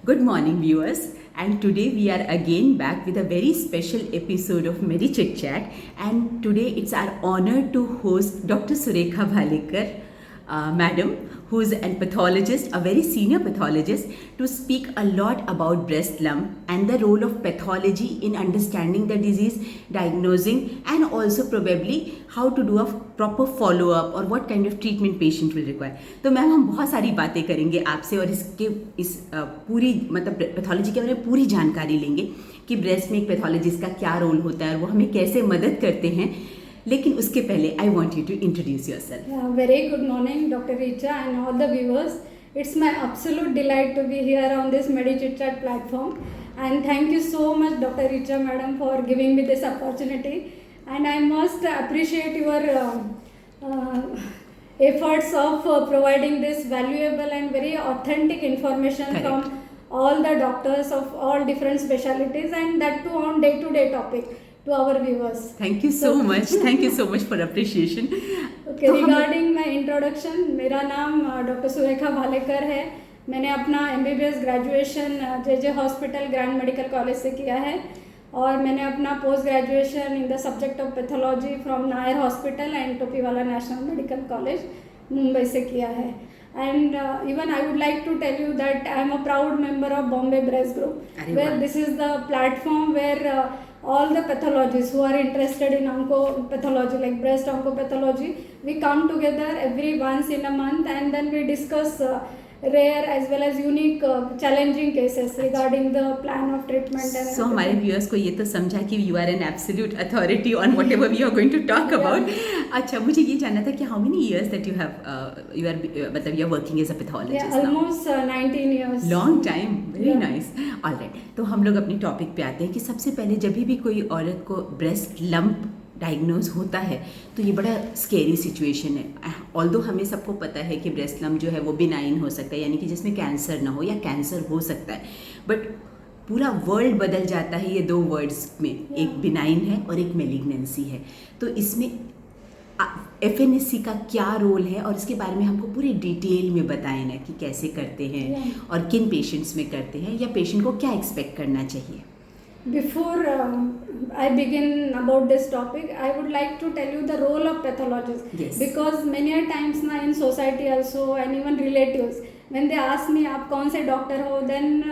Good morning, viewers. And today we are again back with a very special episode of Medi Chit Chat. And today it's our honor to host Dr. Surekha Bhalekar, Madam, who is a pathologist, a very senior pathologist, to speak a lot about breast lump and the role of pathology in understanding the disease, diagnosing, and also probably how to do a proper follow-up or what kind of treatment patient will require. तो ma'am हम बहुत सारी बातें करेंगे आपसे और इस पूरी मतलब पैथोलॉजी के बारे में पूरी जानकारी लेंगे कि ब्रेस्ट में एक पैथोलॉजिस्ट का क्या रोल होता है और वो हमें कैसे मदद करते हैं. लेकिन उसके पहले I want you to introduce yourself. Very good morning, Dr. Richa and all the viewers. It's my absolute delight to be here on this Medi Chit Chat platform. And thank you so much, Dr. Richa Madam, for giving me this opportunity. And I must appreciate your efforts of providing this valuable and very authentic information. Correct. From all the doctors of all different specialties, and that too on day-to-day topic to our viewers. Thank you so much. Thank you so much for appreciation. Okay, regarding my introduction, मेरा नाम doctor Surekha Bhalekar है. मैंने अपना MBBS graduation JJ hospital grand medical college से किया है और मैंने अपना post graduation in the subject of pathology from Nair hospital and Topiwala national medical college Mumbai से किया है. And even I would like to tell you that I am a proud member of Bombay Breast Group, where this is the platform where all the pathologists who are interested in oncopathology, like breast oncopathology, we come together every once in a month and then we discuss rare as well as unique challenging cases regarding the plan of treatment. And so हमारे viewers को ये तो समझा कि you are an absolute authority on whatever we are going to talk about. अच्छा, मुझे ये जानना था कि how many years that you have मतलब you are working as a pathologist now? Almost 19 years. Long time, very nice. All right, तो हम लोग अपनी टॉपिक पे आते हैं कि सबसे पहले जब भी कोई औरत को ब्रेस्ट लंप डायग्नोज होता है तो ये बड़ा स्केरी सिचुएशन है. ऑल्दो हमें सबको पता है कि ब्रेस्ट लम्प जो है वो बिनाइन हो सकता है, यानी कि जिसमें कैंसर ना हो या कैंसर हो सकता है, बट पूरा वर्ल्ड बदल जाता है ये दो वर्ड्स में. एक बिनाइन है और एक मेलिग्नेंसी है. तो इसमें FNAC का क्या रोल है और इसके बारे में हमको पूरी डिटेल में बताएं ना कि कैसे करते हैं और किन पेशेंट्स में करते हैं या पेशेंट को क्या एक्सपेक्ट करना चाहिए. Before I begin about this topic, I would like to tell you the role of pathologists. Yes. Because many a times na in society also and even relatives, when they ask me आप कौन से doctor हो, then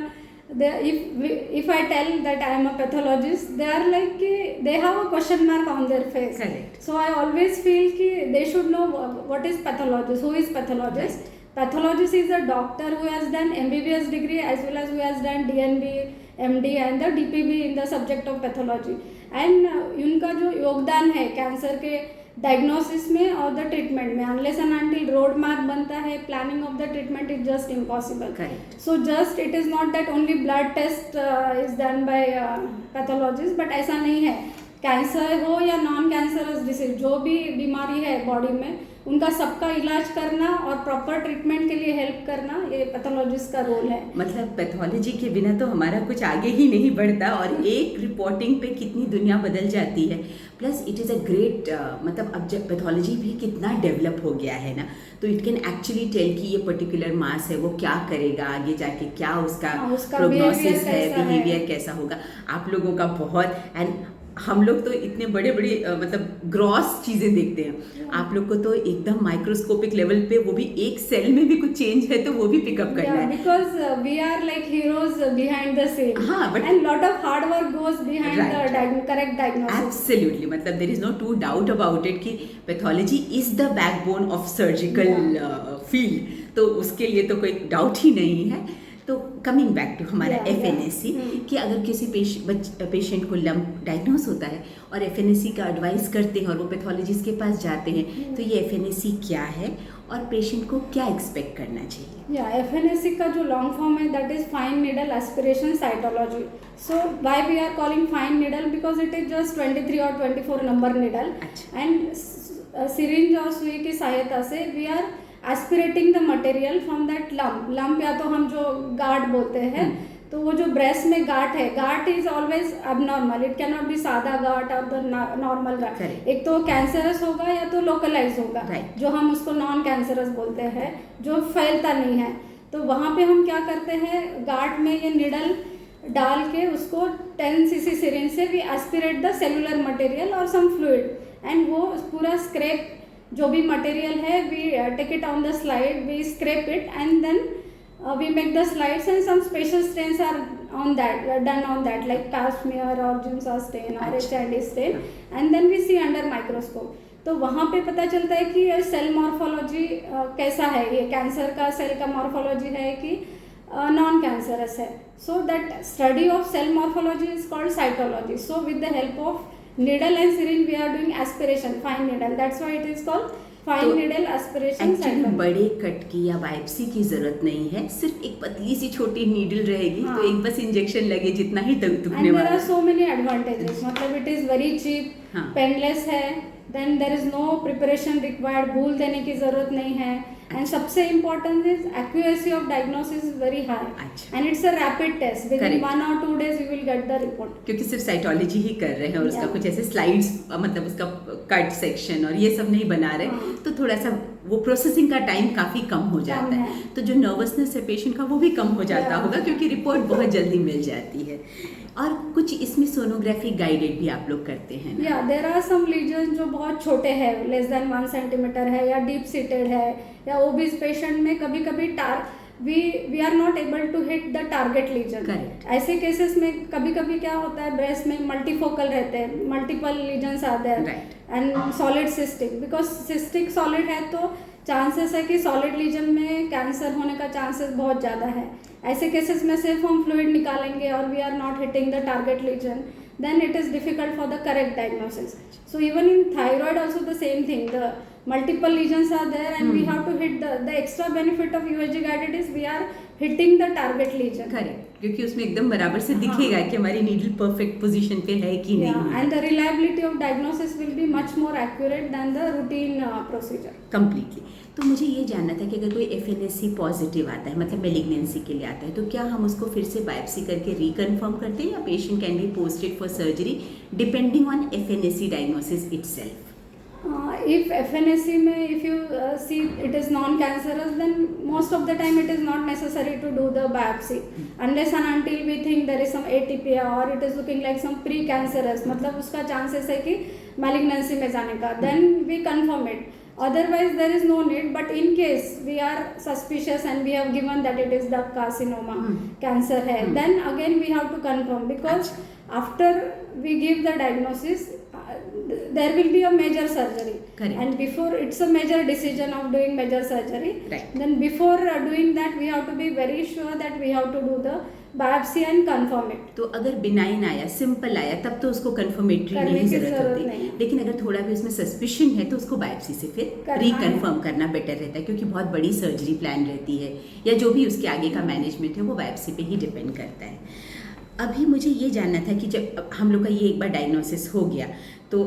if I tell that I am a pathologist, they are like they have a question mark on their face. Correct. So I always feel कि they should know what is pathologist, who is pathologist. Right. Pathologist is a doctor who has done MBBS degree as well as who has done DNB, MD and the DPB in the subject of pathology. And उनका जो योगदान है cancer के diagnosis में और the treatment में, unless and until road map बनता है, planning of the treatment is just impossible. So just it is not that only blood test is done by pathologist, but ऐसा नहीं है. कैंसर हो या नॉन कैंसरस डिसीज, जो भी बीमारी है बॉडी में, उनका सबका इलाज करना और प्रॉपर ट्रीटमेंट के लिए हेल्प करना ये पैथोलॉजिस्ट का रोल है. मतलब पैथोलॉजी के बिना तो हमारा कुछ आगे ही नहीं बढ़ता और एक रिपोर्टिंग पे कितनी दुनिया बदल जाती है. Plus it is a great मतलब अब जब पैथोलॉजी भी कितना डेवलप हो गया है ना, तो इट कैन एक्चुअली टेल कि ये पर्टिकुलर मास है वो क्या करेगा आगे जाके, क्या उसका प्रोग्नोसिस है, बिहेवियर कैसा होगा. आप लोगों का बहुत, एंड हम लोग तो इतने बड़े बड़े मतलब ग्रॉस चीज़ें देखते हैं. आप लोग को तो एकदम माइक्रोस्कोपिक लेवल पे वो भी एक सेल में भी कुछ चेंज है तो वो भी पिकअप करना है. Because we are like heroes behind the scene. हाँ, but and lot of hard work goes behind the correct diagnosis. Absolutely, मतलब there is no to doubt about it कि pathology is the backbone of surgical field. तो उसके लिए तो कोई doubt ही नहीं है. तो कमिंग बैक टू हमारा FNAC कि अगर किसी पेशेंट को लंप डायग्नोस होता है और FNAC का एडवाइस करते हैं और वो पैथोलॉजिस्ट के पास जाते हैं, तो ये FNAC क्या है और पेशेंट को क्या एक्सपेक्ट करना चाहिए. FNAC का जो लॉन्ग फॉर्म है that is fine needle aspiration cytology. So why we are calling fine needle, because it is just 23 और 24 नंबर नीडल एंड सिरिंज और सुई की सहायता से we are aspirating the material from that lump या तो हम जो गार्ड बोलते हैं, तो वो जो ब्रेस्ट में गांठ है, गांठ is always abnormal. It can not be सादा गांठ और द नॉर्मल गांठ. एक तो कैंसरस होगा या तो लोकलाइज होगा, जो हम उसको नॉन कैंसरस बोलते हैं, जो फैलता नहीं है. तो वहाँ पे हम क्या करते हैं, गार्ड में ये निडल डाल के उसको 10 cc सिरिंज से we aspirate the cellular material और सम फ्लूइड एंड वो पूरा स्क्रैप जो भी मटेरियल है we take it on the slide, we scrape it and then we make the slides and some special stains are on that done on that like pap smear or Giemsa stain or HID stain and then we see under microscope. तो वहाँ पे पता चलता है कि cell morphology कैसा है, ये कैंसर का सेल का मॉर्फोलॉजी है कि नॉन कैंसरस है. So that study of cell morphology is called cytology. So with the help of needle and syringe we are doing aspiration, fine needle, that's why it is called fine needle aspiration. Actually बड़े cut की या biopsy की जरूरत नहीं है, सिर्फ एक पतली सी छोटी नीडल रहेगी. हाँ. तो एक बस इंजेक्शन लगे जितना ही दुखने वाला. There are so many advantages, मतलब it is very cheap, painless है, then there is no preparation required, भूल देने की जरूरत नहीं है. एंड सबसे important is accuracy of diagnosis is very high and it's a rapid test, within 1 or 2 days you will get the report. क्योंकि सिर्फ साइटोलॉजी ही कर रहे हैं और उसका कुछ ऐसे स्लाइड्स, मतलब उसका कट सेक्शन और ये सब नहीं बना रहे, तो थोड़ा सा वो प्रोसेसिंग का टाइम काफी कम हो जाता है. तो जो नर्वसनेस है पेशेंट का वो भी कम हो जाता होगा क्योंकि रिपोर्ट बहुत जल्दी मिल जाती है. और कुछ इसमें सोनोग्राफी गाइडेड भी आप लोग करते हैं ना? या देयर आर सम लीजन जो बहुत छोटे हैं, लेस देन 1 centimeter है या डीप सीटेड है, या ओबीज पेशेंट में कभी कभी we are not able to hit the target lesion. ऐसे केसेस में कभी कभी क्या होता है, ब्रेस्ट में मल्टीफोकल रहते हैं, मल्टीपल लीजन्स आते हैं and solid cystic. Because cystic solid है तो चांसेस है कि सॉलिड लीजन में कैंसर होने का चांसेस बहुत ज़्यादा है. ऐसे केसेस में सिर्फ हम फ्लूइड निकालेंगे और we are not hitting the target lesion, then it is difficult for the correct diagnosis. So even in thyroid also the same thing, the multiple lesions are there and we have to hit the extra benefit of USG guided is we are hitting the target lesion. Correct, क्योंकि उसमें एकदम बराबर से दिखेगा कि हमारी needle perfect position पे है कि नहीं. And the reliability of diagnosis will be much more accurate than the routine procedure. Completely. तो मुझे ये जानना था कि अगर कोई FNAC पॉजिटिव आता है, मतलब मेलिग्नेंसी के लिए आता है, तो क्या हम उसको फिर से बायोप्सी करके रिकन्फर्म करते हैं या patient can be posted for surgery depending on FNAC diagnosis itself? If FNAC में if you see it is non-cancerous, then most of the time it is not necessary to do the biopsy unless and until we think there is some atypia or it is looking like some pre-cancerous, मतलब उसका chances है कि malignancy में जाने का, then we confirm it. Otherwise there is no need, but in case we are suspicious and we have given that it is duct carcinoma, cancer है, then again we have to confirm, because after we give the diagnosis there will be a major surgery. Correct. And before, it's a major decision of doing major surgery. Right. Then before doing that we have to be very sure that we have to do the biopsy and confirm it. तो अगर benign आया, simple आया, तब तो उसको confirmatory नहीं जरूरत होती, लेकिन अगर थोड़ा भी उसमें सस्पिशन है तो उसको बायोप्सी से फिर रिकन्फर्म करना बेटर रहता है, क्योंकि बहुत बड़ी सर्जरी प्लान रहती है या जो भी उसके आगे का मैनेजमेंट है वो बायोप्सी पे ही डिपेंड करता है. अभी मुझे ये जानना था कि जब हम लोग का ये एक बार डायग्नोसिस हो गया तो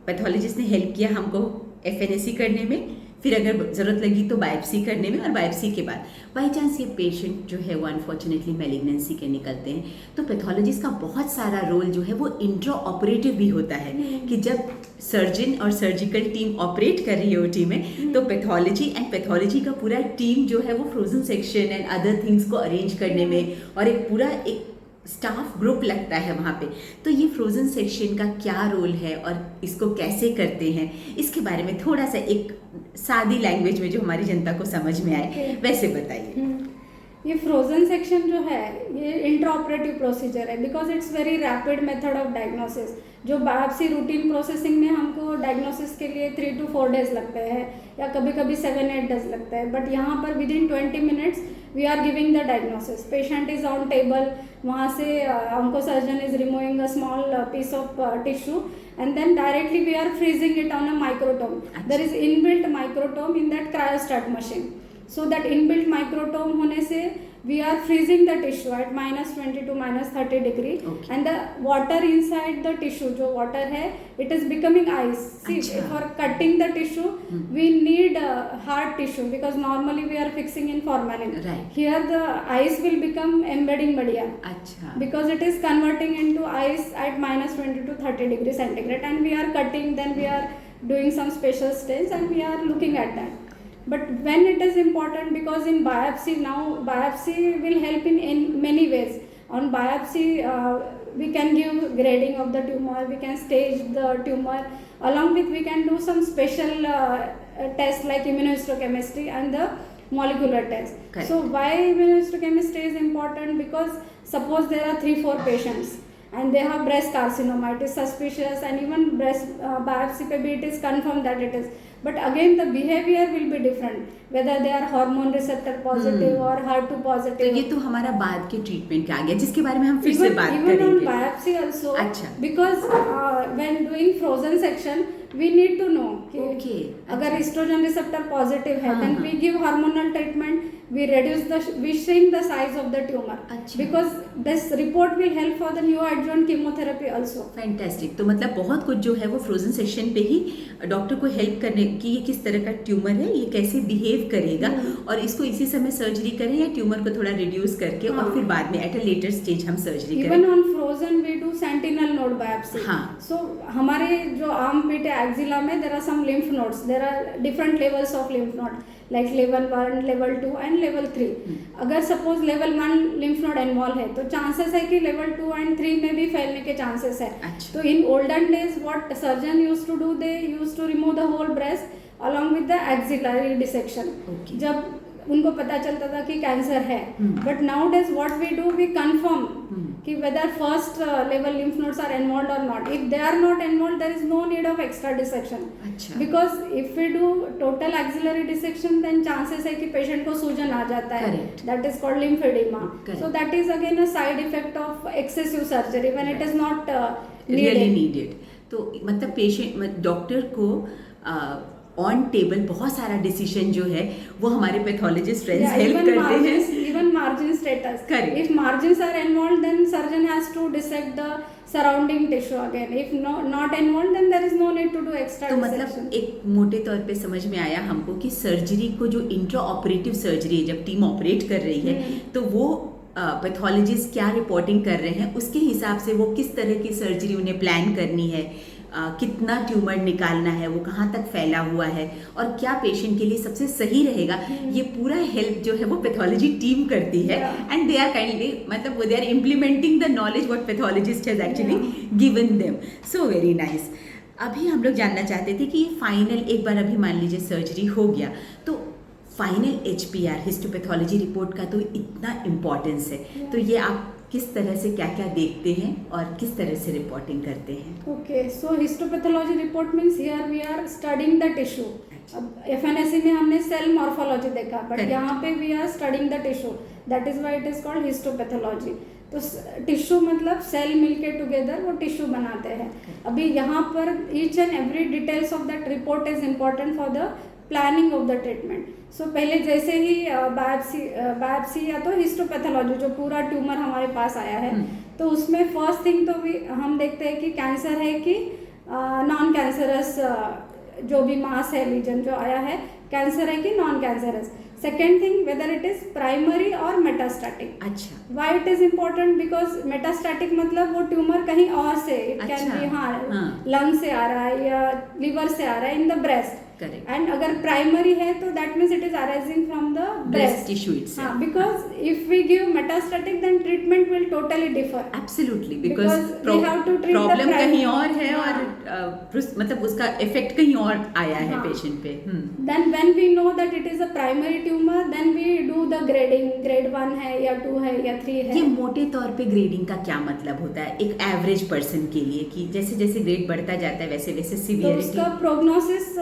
पैथोलॉजिस्ट ने हेल्प किया हमको FNAC करने में, फिर अगर ज़रूरत लगी तो बायोप्सी करने में, और बायोप्सी के बाद बाई चांस ये पेशेंट जो है वो अनफॉर्चुनेटली मैलिग्नेंसी के निकलते हैं, तो पैथोलॉजिस्ट का बहुत सारा रोल जो है वो इंट्रा ऑपरेटिव भी होता है कि जब सर्जन और सर्जिकल टीम ऑपरेट कर रही है OT में, तो पैथोलॉजी का पूरा टीम जो है वो frozen section and other things को अरेंज करने में, और एक पूरा एक स्टाफ ग्रुप लगता है वहाँ पे. तो ये फ्रोजन सेक्शन का क्या रोल है और इसको कैसे करते हैं, इसके बारे में थोड़ा सा एक सादी लैंग्वेज में जो हमारी जनता को समझ में आए वैसे बताइए. ये फ्रोजन सेक्शन जो है ये इंट्रा ऑपरेटिव प्रोसीजर है, because it's very rapid method of diagnosis. जो बायोप्सी रूटीन प्रोसेसिंग में हमको डायग्नोसिस के लिए 3 to 4 days लगते हैं या कभी कभी 7-8 days लगता है, बट यहाँ पर within 20 minutes we are giving the diagnosis. Patient is on table, वहाँ से हमको surgeon is removing a small piece of tissue and then directly we are freezing it on a microtome. There is inbuilt microtome in that cryostat machine. So that inbuilt microtome होने से we are freezing the tissue at -20 to -30 degree. Okay. And the water inside the tissue, जो water है, it is becoming ice. See, for cutting the tissue, we need hard tissue because normally we are fixing in formalin. Right. Here the ice will become embedding media. Because it is converting into ice at -20 to 30 degree centigrade, and we are cutting, then we are doing some special stains and we are looking at that. But when it is important, because in biopsy now, biopsy will help in many ways. On biopsy, we can give grading of the tumor, we can stage the tumor, along with we can do some special tests like immunohistochemistry and the molecular test. Correct. So why immunohistochemistry is important? Because suppose there are 3-4 patients and they have breast carcinoma, it is suspicious, and even breast biopsy pe bhi it is confirmed that it is. But again the behavior will be different, whether they are hormone receptor positive or HER2 तो positive. ये तो हमारा बाद के treatment का आ गया, जिसके बारे में हम फिर से बात Even on करेंगे. biopsy also, अच्छा. because when doing frozen section we need to know कि Okay, अगर अच्छा. estrogen receptor positive है, हाँ, then हाँ. we give hormonal treatment, we shrink the size of the tumor, अच्छा. because this report will help for the neoadjuvant chemotherapy also. Fantastic. तो मतलब बहुत कुछ जो है वो फ्रोजन सेशन पे ही डॉक्टर को हेल्प करने की, ये किस तरह का ट्यूमर है, ये कैसे बिहेव करेगा, और इसको इसी समय सर्जरी करें या ट्यूमर को थोड़ा रिड्यूस करके और फिर बाद में एट अ लेटर स्टेज हम सर्जरी करें. Even on frozen we do sentinel node biopsy. हाँ. So हमारे जो armpit है axilla में there are some lymph nodes. There are different levels of lymph node, like level 1, level 2 and level 3. अगर suppose level 1 lymph node involve है तो chances है कि level 2 and 3 में भी फैलने के chances है. अच्छा. तो in olden days what surgeon used to do, they used to remove the whole breast along with the axillary dissection. Okay. जब उनको पता चलता था कि कैंसर है. But now days what we do, we confirm कि whether first level lymph nodes are involved or not. If they are not involved, there is no need of extra dissection. अच्छा. Because if we do total axillary dissection, then chances है कि patient को सूजन आ जाता है. Correct. That is called lymphedema. Correct. So that is again a side effect of excessive surgery when it is not really needed. Needed. तो मतलब patient doctor को on table बहुत सारा डिसीजन जो है वो हमारे पैथोलॉजिस्ट फ्रेंड्स हेल्प करते हैं. Even margin status. Correct. If margins are involved, then surgeon has to dissect the surrounding tissue again. If not involved, then there is no need to do extra तो dissection. मतलब एक मोटे तौर पे समझ में आया हमको कि सर्जरी को जो इंट्रा ऑपरेटिव सर्जरी है, जब टीम ऑपरेट कर रही है तो वो पैथोलॉजिस्ट क्या रिपोर्टिंग कर रहे हैं उसके हिसाब से वो किस तरह की सर्जरी उन्हें प्लान करनी है, कितना ट्यूमर निकालना है, वो कहाँ तक फैला हुआ है और क्या पेशेंट के लिए सबसे सही रहेगा, ये पूरा हेल्प जो है वो पैथोलॉजी टीम करती है. एंड दे आर काइंडली मतलब they are implementing the knowledge what pathologist has actually given them. So very nice. अभी हम लोग जानना चाहते थे कि फाइनल एक बार अभी मान लीजिए सर्जरी हो गया तो फाइनल HPR हिस्टोपैथोलॉजी रिपोर्ट का तो इतना इम्पोर्टेंस है. तो ये आप किस तरह से क्या क्या देखते हैं और किस तरह से रिपोर्टिंग करते हैं? Okay, so histopathology report means here we are studying the tissue. अब FNSE में हमने सेल मॉर्फोलॉजी देखा, बट यहाँ पे we are studying the tissue. That is why it is called histopathology. तो टिश्यू मतलब सेल मिलके टुगेदर वो टिश्यू बनाते हैं. अभी यहाँ पर each and every details of that report is important for the planning of the treatment. So पहले जैसे ही बायोप्सी या तो हिस्टोपैथोलॉजी जो पूरा ट्यूमर हमारे पास आया है तो उसमें फर्स्ट थिंग तो हम देखते हैं कि कैंसर है कि नॉन कैंसरस, जो भी मास है लीजन जो आया है कैंसर है कि non cancerous. Second thing whether it is primary और मेटास्टैटिक. अच्छा. Why it is important, because metastatic मतलब वो ट्यूमर कहीं और से, इट कैन बी लंग से आ रहा है या लिवर से आ रहा है in the breast. Correct. And अगर प्राइमरी है तो that means it is arising from the breast tissue itself. हाँ, because if we give metastatic then treatment will totally differ. Absolutely, because we have to treat the problem कहीं primary. और है हाँ. और मतलब उसका इफेक्ट कहीं और आया है हाँ. पेशेंट पे. Then when we know that it is a primary tumour then we do the grading. Grade 1 है या 2 है या 3 है. ये मोटे तौर पे ग्रेडिंग का क्या मतलब होता है एक एवरेज पर्सन के लिए कि जैसे जैसे ग्रेड बढ़ता जाता है वैसे वैसे तो सीवियरिटी? उसका प्रोग्नोसिस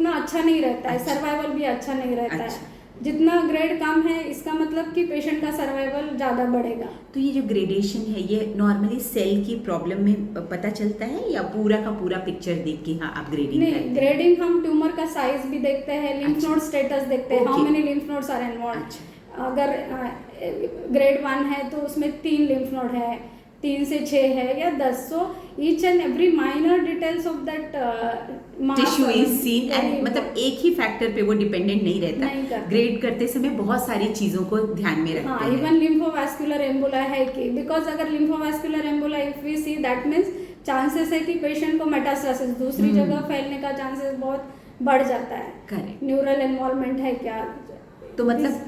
इतना अच्छा नहीं रहता है, सर्वाइवल भी अच्छा नहीं रहता है. जितना ग्रेड कम है इसका मतलब कि पेशेंट का सर्वाइवल ज़्यादा बढ़ेगा. तो ये जो ग्रेडेशन है ये नॉर्मली सेल की प्रॉब्लम में पता चलता है या पूरा का पूरा पिक्चर देख के हाँ आप ग्रेडिंग करते हैं? ग्रेडिंग हम ट्यूमर का साइज भी देखते हैं, लिम्फ नोड स्टेटस देखते हैं, how many lymph nodes are involved. अगर ग्रेड 1 है तो उसमें 3 लिम्फ नोड है, 3 से 6 है या 10. So each and every minor details of that tissue is seen and मतलब एक ही फैक्टर पे वो डिपेंडेंट नहीं रहता. ग्रेड करते समय बहुत सारी चीजों को ध्यान में रखते हैं. इवन लिम्फोवास्कुलर एम्बुला है कि बिकॉज अगर lymphovascular emboli if we see that means chances है कि पेशेंट को मेटास्टेसिस दूसरी जगह फैलने का चांसेस बहुत बढ़ जाता है, करेक्ट। न्यूरल इन्वॉल्वमेंट है क्या। तो मतलब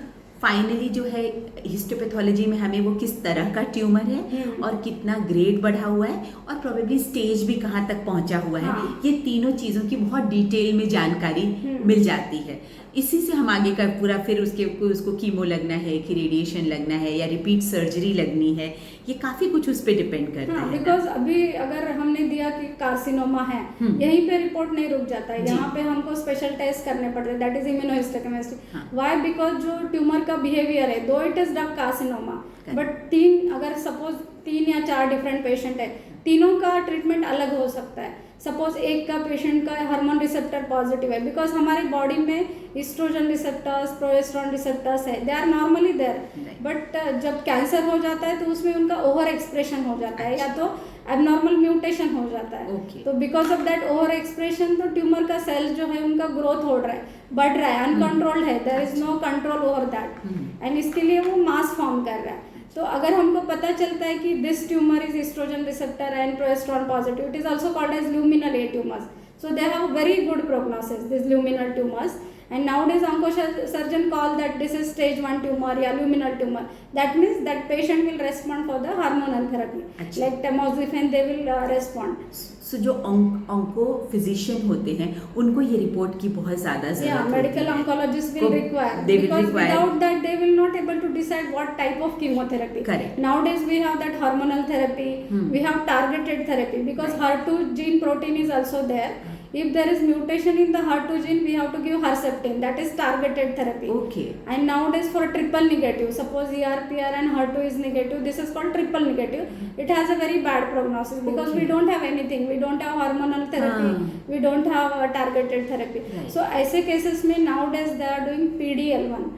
फाइनली जो है हिस्टोपैथोलॉजी में हमें वो किस तरह का ट्यूमर है और कितना ग्रेड बढ़ा हुआ है और प्रोबेबली स्टेज भी कहाँ तक पहुंचा हुआ है, हाँ। ये तीनों चीज़ों की बहुत डिटेल में जानकारी मिल जाती है। इसी से हम आगे का पूरा फिर उसको कीमो लगना है कि रेडिएशन लगना है या रिपीट सर्जरी लगनी है, ये काफ़ी कुछ उस पर डिपेंड करता है। बिकॉज अभी अगर हमने दिया कि कार्सिनोमा है, यहीं पे रिपोर्ट नहीं रुक जाता है, यहाँ पे हमको स्पेशल टेस्ट करने पड़ते हैं, that is immunohistochemistry. Why? Because जो ट्यूमर का बिहेवियर है, दो it is dub carcinoma, but अगर सपोज 3 या 4 डिफरेंट पेशेंट है, तीनों का ट्रीटमेंट अलग हो सकता है। सपोज एक का पेशेंट का हार्मोन रिसेप्टर पॉजिटिव है, बिकॉज हमारी बॉडी में ईस्ट्रोजन रिसेप्टर्स, प्रोजेस्टेरोन रिसेप्टर्स है, they are normally there, but जब कैंसर हो जाता है तो उसमें उनका ओवर एक्सप्रेशन हो जाता है या तो एबनॉर्मल म्यूटेशन हो जाता है। तो because of that over expression तो ट्यूमर का सेल जो है उनका ग्रोथ हो रहा है, बढ़ रहा है, अनकंट्रोल्ड है, there is no control over that, and इसके लिए वो मास फॉर्म कर रहा है। तो अगर हमको पता चलता है कि this tumour is oestrogen receptor and progesterone positive, it is also called as luminal A tumors. So they have very good prognosis, these luminal tumors. And nowadays oncosurgeon call that this is stage 1 tumor या luminal tumor. That means that patient will respond for the hormonal therapy. Like tamoxifen they will respond. So जो onco physician होते हैं उनको ये report की बहुत ज़्यादा ज़रूरत होती है। Medical oncologist will require, because without that they will not able to decide what type of chemotherapy. Correct. Nowadays we have that hormonal therapy, we have targeted therapy, because HER2 gene protein is also there. If there is mutation in the HER2 gene, we have to give Herceptin, that is targeted therapy. Okay. And nowadays for triple negative, suppose ERPR and HER2 is negative, this is called triple negative. It has a very bad prognosis because we don't have anything, we don't have hormonal therapy, we don't have targeted therapy. Right. So ऐसे cases में nowadays they are doing PDL1.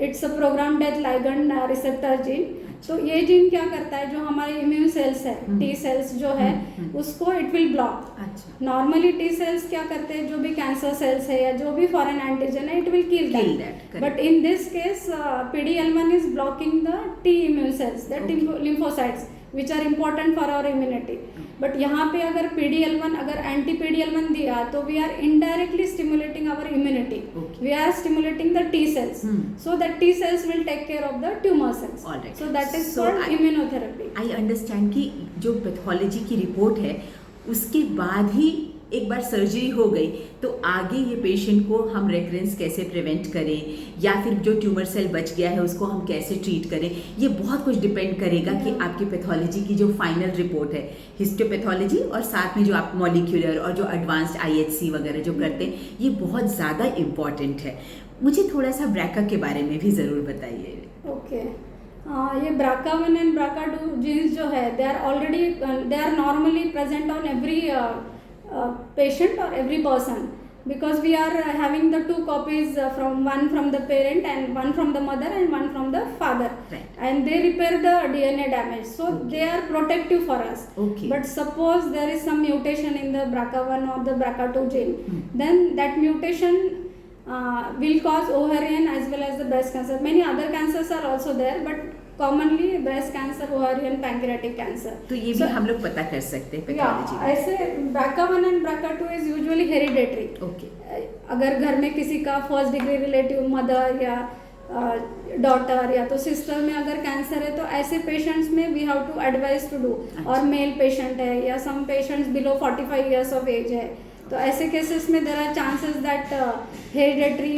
It's a programmed death ligand receptor gene. तो ये gene क्या करता है, जो हमारे immune cells है, टी सेल्स जो है, उसको it will block. Normally T cells क्या करते हैं, जो भी कैंसर सेल्स है या जो भी फॉरेन एंटीजन है, it will kill that, but in this case PD-L1 is blocking the T immune cells, that lymphocytes which are important for our immunity. But यहाँ पे अगर PD-L1 अगर एंटी PD-L1 दिया तो we are indirectly stimulating our immunity. We are stimulating the T cells. So that T cells will take care of the tumor cells. Alright. So that is called immunotherapy. I understand कि जो pathology की report है उसके बाद ही एक बार surgery हो गई तो आगे ये पेशेंट को हम रेकरेंस कैसे प्रिवेंट करें या फिर जो ट्यूमर सेल बच गया है उसको हम कैसे ट्रीट करें, ये बहुत कुछ डिपेंड करेगा कि आपकी पैथोलॉजी की जो फाइनल रिपोर्ट है हिस्टोपैथोलॉजी और साथ में जो आप मॉलिक्यूलर और जो एडवांस्ड IHC वगैरह जो करते हैं, ये बहुत ज़्यादा इम्पॉर्टेंट है। मुझे थोड़ा सा ब्रैका के बारे में भी ज़रूर बताइए। ओके, ये BRCA1 एंड BRCA2 जीन्स जो है, they are normally present on every patient or every person, because we are having the 2 copies one from the parent and one from the mother and one from the father. Right. And they repair the DNA damage, so they are protective for us. Okay. But suppose there is some mutation in the BRCA1 or the BRCA2 gene, then that mutation will cause ovarian as well as the breast cancer. Many other cancers are also there, but commonly breast cancer, ovarian, pancreatic cancer. तो ये भी हम लोग पता कर सकते हैं pathology में। ऐसे BRCA1 and BRCA2 is usually hereditary. Okay. अगर घर में किसी का फर्स्ट डिग्री रिलेटिव मदर या डॉटर या तो सिस्टर में अगर कैंसर है, तो ऐसे पेशेंट्स में we have to advise to do, और मेल पेशेंट है या some patients below 45 years of age है, तो ऐसे केसेस में there are chances that hereditary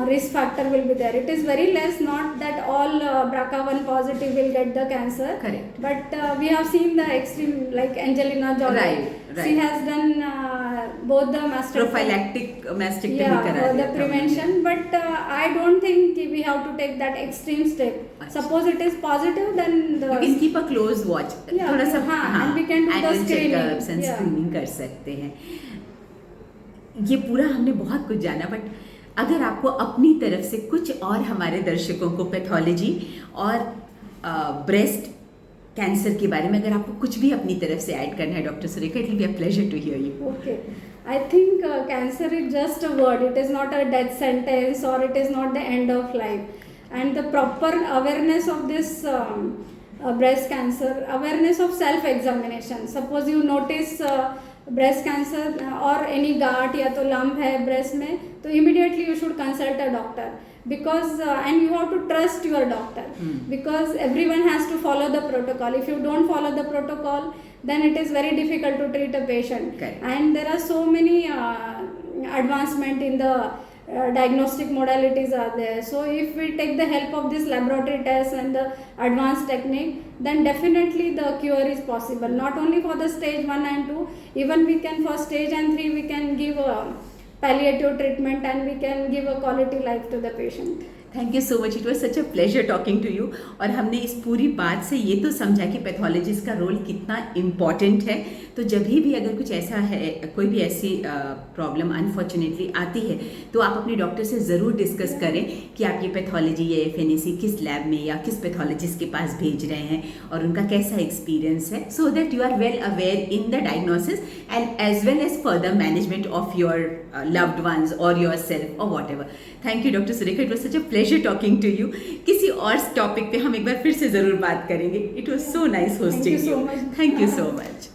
risk factor will be there. It is very less, not that all BRCA1 positive will get the cancer. Correct. But we have seen the extreme, like Angelina Jolie. Right. She has done both the prophylactic mastectomy. Yeah, the prevention. But I don't think we have to take that extreme step. Suppose it is positive, then you can keep a close watch. Yeah, थोड़ा सा and we can do the screening. Screening कर सकते हैं। ये पूरा हमने बहुत कुछ जाना, बट अगर आपको अपनी तरफ से कुछ और हमारे दर्शकों को पैथोलॉजी और ब्रेस्ट कैंसर के बारे में अगर आपको कुछ भी अपनी तरफ से ऐड करना है doctor Surekha, it will be a pleasure to hear you. Okay, I think cancer is just a word, it is not a death sentence और it is not the end of life, and the proper awareness of this breast cancer, awareness of self examination. Suppose you notice breast cancer और any गाट या तो lump है breast में, तो immediately you should consult a doctor, because and you have to trust your doctor, because everyone has to follow the protocol. If you don't follow the protocol, then it is very difficult to treat a patient. Okay. And there are so many advancement in the diagnostic modalities are there. So if we take the help of this laboratory tests and the advanced technique, then definitely the cure is possible, not only for the stage 1 and 2, even we can for stage and 3 we can give a palliative treatment and we can give a quality life to the patient. Thank you so much, it was such a pleasure talking to you. और हमने इस पूरी बात से ये तो समझा कि पैथोलॉजिस्ट का रोल कितना इम्पॉर्टेंट है। तो जब भी अगर कुछ ऐसा है, कोई भी ऐसी प्रॉब्लम अनफॉर्चुनेटली आती है, तो आप अपने डॉक्टर से ज़रूर डिस्कस करें कि आप ये पैथोलॉजी या FNAC किस लैब में या किस पैथोलॉजिस्ट के पास भेज रहे हैं और उनका कैसा एक्सपीरियंस है, so that you are well aware in the diagnosis and as well as further management of your loved ones or yourself or whatever. Thank you Dr. Surekha, it was such a pleasure talking to you. किसी और topic पे हम एक बार फिर से ज़रूर बात करेंगे. It was so nice hosting you. Thank you so much. Thank you so much.